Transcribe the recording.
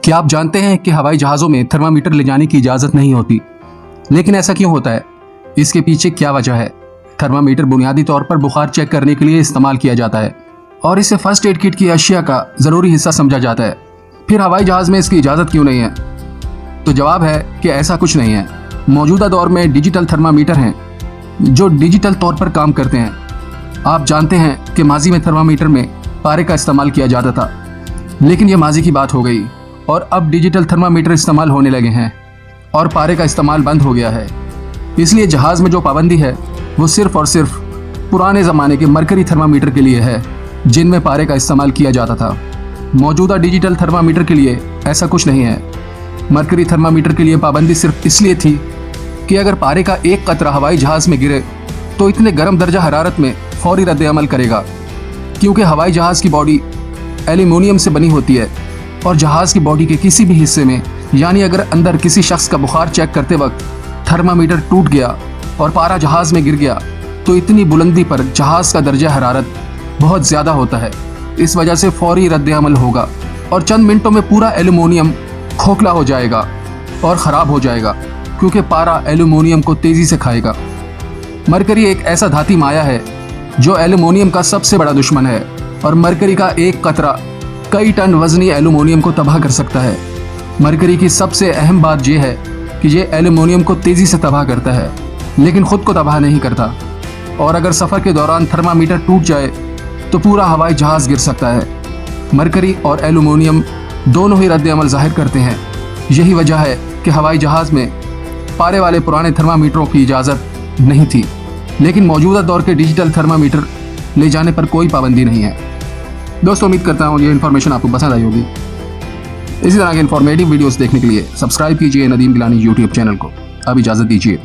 क्या आप जानते हैं कि हवाई जहाज़ों में थर्मामीटर ले जाने की इजाज़त नहीं होती? लेकिन ऐसा क्यों होता है? इसके पीछे क्या वजह है? थर्मामीटर बुनियादी तौर पर बुखार चेक करने के लिए इस्तेमाल किया जाता है और इसे फर्स्ट एड किट की अशिया का ज़रूरी हिस्सा समझा जाता है। फिर हवाई जहाज़ में इसकी इजाज़त क्यों नहीं है? तो जवाब है कि ऐसा कुछ नहीं है। मौजूदा दौर में डिजिटल थर्मामीटर हैं जो डिजिटल तौर पर काम करते हैं। आप जानते हैं कि माजी में थर्मामीटर में पारे का इस्तेमाल किया जाता था, लेकिन ये माजी की बात हो गई और अब डिजिटल थर्मामीटर इस्तेमाल होने लगे हैं और पारे का इस्तेमाल बंद हो गया है। इसलिए जहाज़ में जो पाबंदी है वो सिर्फ़ और सिर्फ पुराने ज़माने के मरकरी थर्मामीटर के लिए है जिनमें पारे का इस्तेमाल किया जाता था। मौजूदा डिजिटल थर्मामीटर के लिए ऐसा कुछ नहीं है। मरकरी थर्मामीटर के लिए पाबंदी सिर्फ इसलिए थी कि अगर पारे का एक कतरा हवाई जहाज़ में गिरे तो इतने गर्म दर्जा हरारत में फौरी रद्द-ए-अमल करेगा, क्योंकि हवाई जहाज़ की बॉडी एल्यूमिनियम से बनी होती है और जहाज़ की बॉडी के किसी भी हिस्से में, यानी अगर अंदर किसी शख्स का बुखार चेक करते वक्त थर्मामीटर टूट गया और पारा जहाज़ में गिर गया तो इतनी बुलंदी पर जहाज़ का दर्जा हरारत बहुत ज़्यादा होता है। इस वजह से फौरी रद्द-ए-अमल होगा और चंद मिनटों में पूरा एल्यूमिनियम खोखला हो जाएगा और ख़राब हो जाएगा, क्योंकि पारा एल्यूमिनियम को तेज़ी से खाएगा। मरकरी एक ऐसा धाती माया है जो एल्यूमिनियम का सबसे बड़ा दुश्मन है और मरकरी का एक कतरा कई टन वजनी एल्यूमिनियम को तबाह कर सकता है। मरकरी की सबसे अहम बात यह है कि ये एल्यूमिनियम को तेज़ी से तबाह करता है, लेकिन ख़ुद को तबाह नहीं करता। और अगर सफ़र के दौरान थर्मामीटर टूट जाए तो पूरा हवाई जहाज़ गिर सकता है। मरकरी और एल्यूमिनियम दोनों ही रद्द-ए-अमल ज़ाहिर करते हैं। यही वजह है कि हवाई जहाज़ में पारे वाले पुराने थर्मामीटरों की इजाज़त नहीं थी, लेकिन मौजूदा दौर के डिजिटल थर्मामीटर ले जाने पर कोई पाबंदी नहीं है। दोस्तों, उम्मीद करता हूँ ये इन्फॉर्मेशन आपको पसंद आई होगी। इसी तरह के इन्फॉर्मेटिव वीडियोस देखने के लिए सब्सक्राइब कीजिए नदीम गिलानी यूट्यूब चैनल को। अब इजाज़त दीजिए।